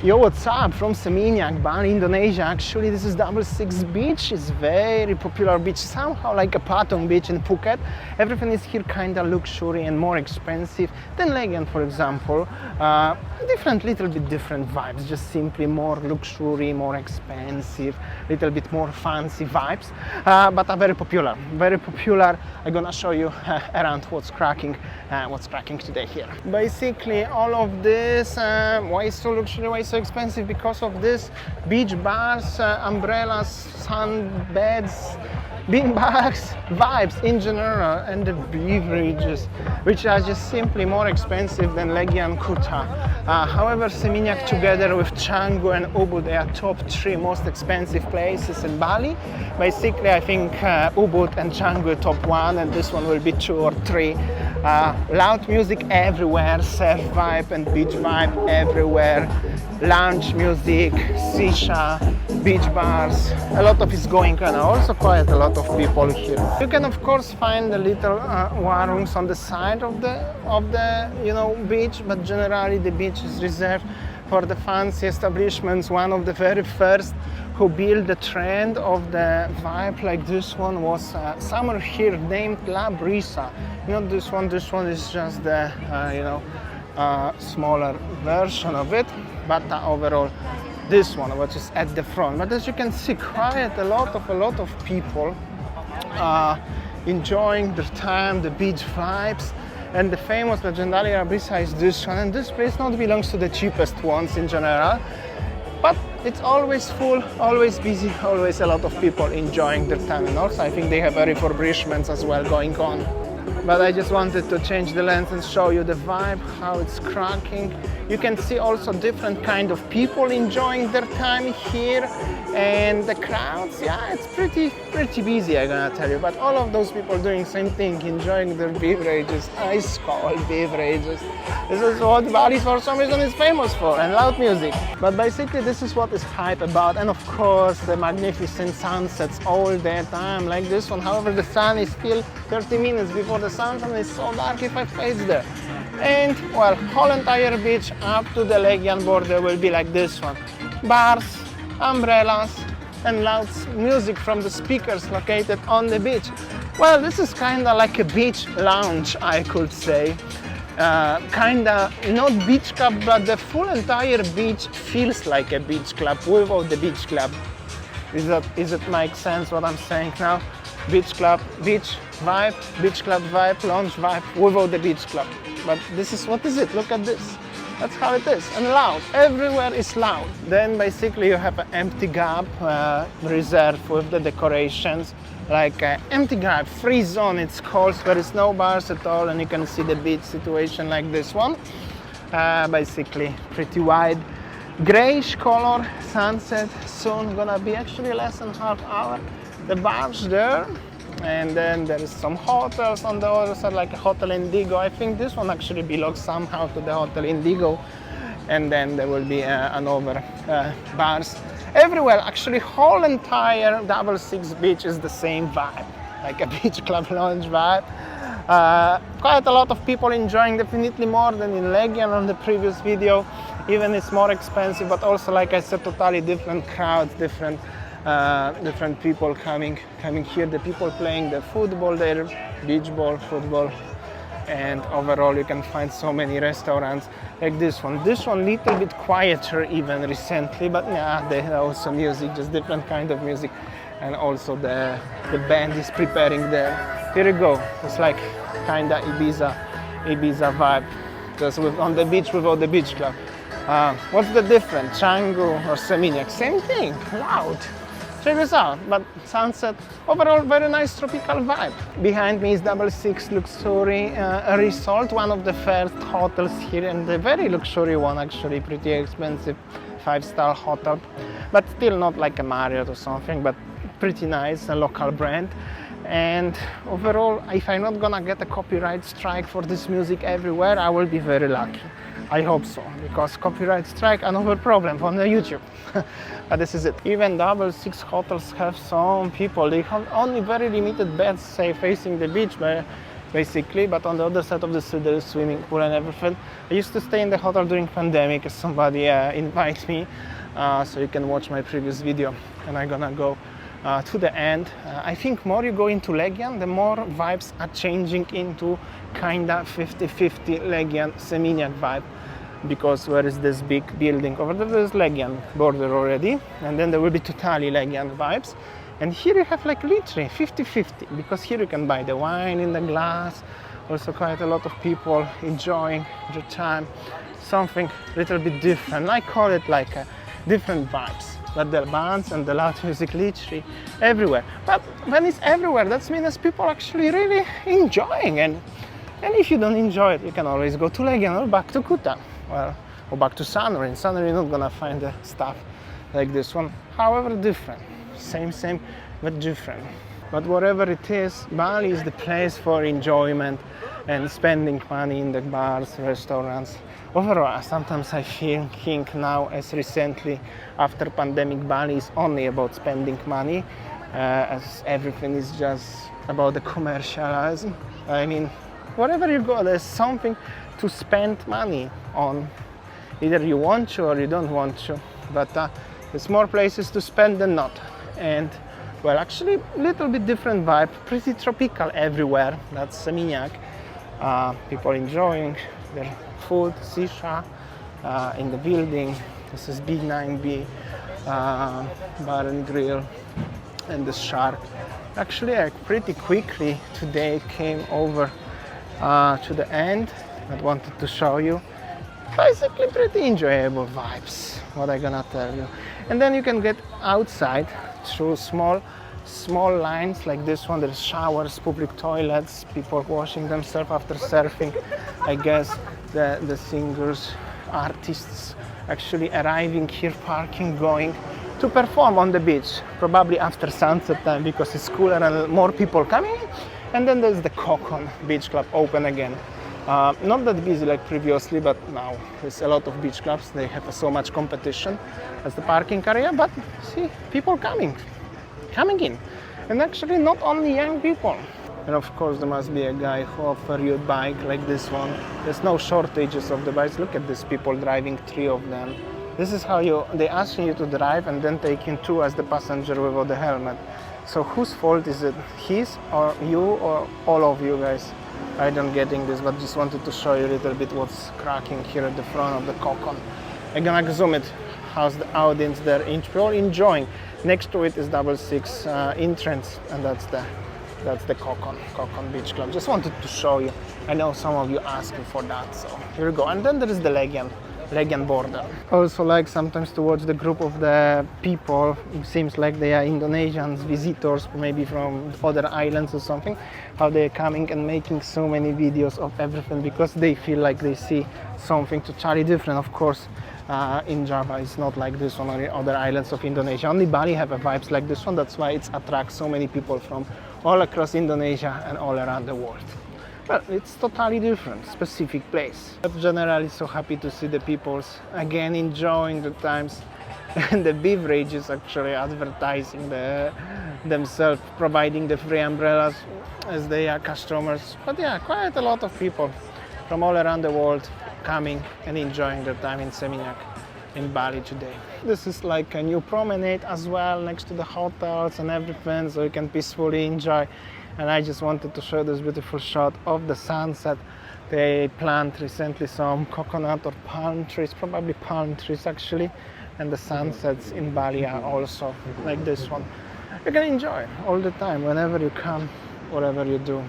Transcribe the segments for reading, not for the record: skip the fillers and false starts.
Yo, what's up? From Seminyak, Bali, Indonesia. Actually, this is 66 beach. It's very popular beach, somehow like a Patong beach in Phuket. Everything is here kind of luxury and more expensive than Legian, for example. Little bit different vibes, just simply more luxury, more expensive, little bit more fancy vibes, but are very popular. Very popular. I'm gonna show you around what's cracking today here. Basically, all of this, why is so luxury, why is so expensive? Because of this beach bars, umbrellas, sun beds, bean bags, vibes in general, and the beverages, which are just simply more expensive than Legian Kuta. However, Seminyak together with Canggu and Ubud, they are top 3 most expensive places in Bali. Basically, I think Ubud and Canggu top 1, and this one will be 2 or 3. Loud music everywhere, surf vibe and beach vibe everywhere. Lounge music, shisha, beach bars, a lot of it's going on. Also quite a lot of people here. You can of course find the little warungs on the side of the beach, but generally the beach is reserved for the fancy establishments. One of the very first who built the trend of the vibe like this one was someone here named La Brisa. Not this one is just the smaller version of it, but overall this one, which is at the front. But as you can see, quite a lot of people enjoying their time, the beach vibes. And the famous legendary La Brisa is this one, and this place not belongs to the cheapest ones in general, but it's always full, always busy, always a lot of people enjoying their time. And also I think they have refurbishments as well going on. But I just wanted to change the lens and show you the vibe, how it's cracking. You can see also different kind of people enjoying their time here, and the crowds, yeah, it's pretty busy, I'm gonna tell you. But all of those people doing same thing, enjoying their beverages, ice cold beverages. This is what Bali for some reason is famous for, and loud music. But basically this is what is hype about, and of course the magnificent sunsets all the time like this one. However, the sun is still 30 minutes before the sunset, and it's so dark if I face there. And well, whole entire beach up to the Legian border will be like this one. Bars, umbrellas, and loud music from the speakers located on the beach. Well, this is kinda like a beach lounge, I could say. Kinda not beach club, but the full entire beach feels like a beach club without the beach club. Is it make sense what I'm saying now? Beach club, beach vibe, beach club vibe, lounge vibe without the beach club. But this is what is it? Look at this. That's how it is. And loud. Everywhere is loud. Then basically you have an empty gap reserved with the decorations, like empty gap, free zone it's called, where there is no bars at all, and you can see the beach situation like this one. Basically pretty wide. Grayish color, sunset, soon gonna be actually less than half hour. The bars there, and then there is some hotels on the other side, like a Hotel Indigo. I think this one actually belongs somehow to the Hotel Indigo. And then there will be another bars everywhere. Actually, whole entire 66 beach is the same vibe, like a beach club lounge vibe. Quite a lot of people enjoying, definitely more than in Legian on the previous video. Even it's more expensive, but also, like I said, totally different crowds, different people coming here. The people playing the football there, beach ball, football, and overall you can find so many restaurants like this one. This one little bit quieter even recently, but yeah, they have also music, just different kind of music, and also the band is preparing there. Here you go. It's like kinda Ibiza vibe, just on the beach without the beach club. What's the difference? Canggu or Seminyak? Same thing, loud. Check this out, but sunset, overall very nice tropical vibe. Behind me is 66 Luxury Resort, one of the first hotels here, and the very luxury one actually, pretty expensive 5-star hotel, but still not like a Marriott or something, but pretty nice, a local brand. And overall, if I'm not gonna get a copyright strike for this music everywhere, I will be very lucky. I hope so, because copyright strike another problem on the YouTube. But this is it. Even 66 hotels have some people. They have only very limited beds, say, facing the beach, but basically, but on the other side of the sea there is swimming pool and everything. I used to stay in the hotel during pandemic, as somebody invited me, so you can watch my previous video, and I'm gonna go to the end. I think more you go into Legian, the more vibes are changing into kinda 50-50 Legian Seminyak vibe, because where is this big building over there? There's Legian border already, and then there will be totally Legian vibes. And here you have like literally 50-50, because here you can buy the wine in the glass. Also quite a lot of people enjoying the time, something a little bit different. I call it like different vibes, but the bands and the loud music literally everywhere. But when it's everywhere, that means people actually really enjoying. And if you don't enjoy it, you can always go to Legian or back to Kuta, well, or back to Sanuri. In Sanuri you're not gonna find the stuff like this one, however different. Same, but different. But whatever it is, Bali is the place for enjoyment and spending money in the bars, restaurants. Overall, sometimes I think now, as recently after pandemic, Bali is only about spending money, as everything is just about the commercialism. I mean, wherever you go, there's something to spend money on. Either you want to or you don't want to, but there's more places to spend than not. And well, actually a little bit different vibe, pretty tropical everywhere. That's Seminyak. People enjoying their food, sisha in the building. This is B9B bar and grill, and the shark. Actually, I pretty quickly today came over to the end. I wanted to show you. Basically pretty enjoyable vibes, what I'm gonna tell you. And then you can get outside through small lines like this one. There's showers, public toilets, people washing themselves after surfing. I guess the singers, artists actually arriving here, parking, going to perform on the beach, probably after sunset time because it's cooler and more people coming. And then there's the Kokon Beach Club open again. Not that busy like previously, but now there's a lot of beach clubs. They have so much competition as the parking area, but see, people coming in. And actually not only young people. And of course there must be a guy who offers you a bike like this one. There's no shortages of the bikes. Look at these people driving 3 of them. This is how they ask you to drive and then taking 2 as the passenger without the helmet. So whose fault is it? His or you or all of you guys? I don't getting this, but just wanted to show you a little bit what's cracking here at the front of the Kokon. I'm gonna zoom it. How's the audience there? All enjoying. Next to it is 66 entrance, and that's the Kokon Beach Club. Just wanted to show you. I know some of you asking for that, so here we go. And then there is the Legian border. Also like sometimes to watch the group of the people. It seems like they are Indonesians, visitors, maybe from other islands or something, how they're coming and making so many videos of everything because they feel like they see something totally different. Of course, in Java it's not like this one, or other islands of Indonesia. Only Bali have a vibes like this one. That's why it attracts so many people from all across Indonesia and all around the world. Well, it's totally different, specific place. But generally so happy to see the peoples again enjoying the times, and the beverages actually advertising themselves, providing the free umbrellas as they are customers. But yeah, quite a lot of people from all around the world coming and enjoying their time in Seminyak in Bali today. This is like a new promenade as well, next to the hotels and everything, so you can peacefully enjoy. And I just wanted to show this beautiful shot of the sunset. They planted recently some coconut or palm trees, probably palm trees actually, and the sunsets in Bali are also like this one. You can enjoy all the time, whenever you come, whatever you do.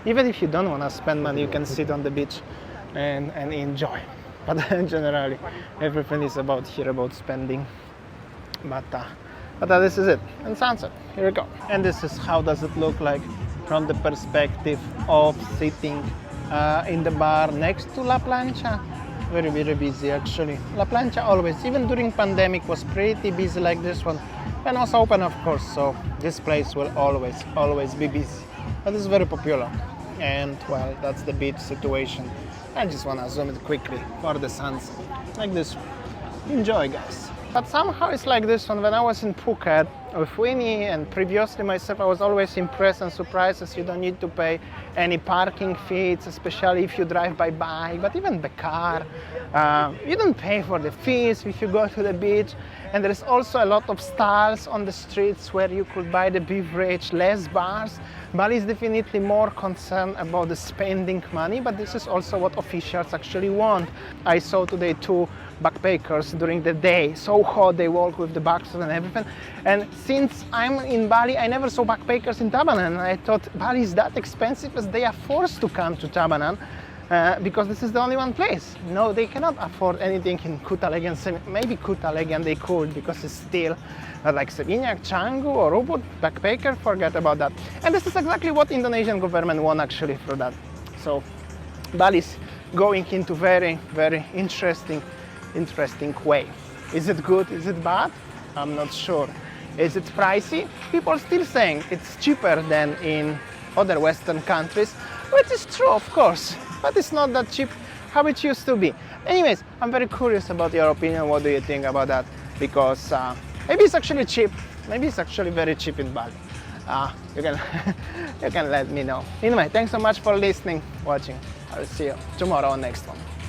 Even if you don't want to spend money, you can sit on the beach and enjoy. But generally, everything is about here, about spending. But this is it, and sunset, here we go. And this is how does it look like from the perspective of sitting in the bar next to La Plancha. Very, very busy actually. La Plancha always, even during pandemic, was pretty busy like this one. When it was open, of course, so this place will always be busy. But it's very popular. And well, that's the beach situation. I just want to zoom it quickly for the sunset. Like this. Enjoy, guys. But somehow it's like this one. When I was in Phuket with Winnie and previously myself, I was always impressed and surprised as you don't need to pay any parking fees, especially if you drive by bike, but even the car. You don't pay for the fees if you go to the beach. And there is also a lot of stalls on the streets where you could buy the beverage, less bars. Bali is definitely more concerned about the spending money, but this is also what officials actually want. I saw today 2 backpackers during the day, so hot, they walk with the bags and everything. And since I'm in Bali, I never saw backpackers in Tabanan. I thought Bali is that expensive as they are forced to come to Tabanan. Because this is the only one place. No, they cannot afford anything in Kuta Legi. Maybe Kuta Legi they could, because it's still like Seminyak, Canggu or Ubud, backpacker, forget about that. And this is exactly what Indonesian government want actually for that. So Bali is going into very, very interesting way. Is it good? Is it bad? I'm not sure. Is it pricey? People are still saying it's cheaper than in other Western countries, which is true, of course. But it's not that cheap how it used to be. Anyways, I'm very curious about your opinion. What do you think about that? Because maybe it's actually cheap. Maybe it's actually very cheap in Bali. You can you can let me know. Anyway, thanks so much for listening, watching. I'll see you tomorrow on next one.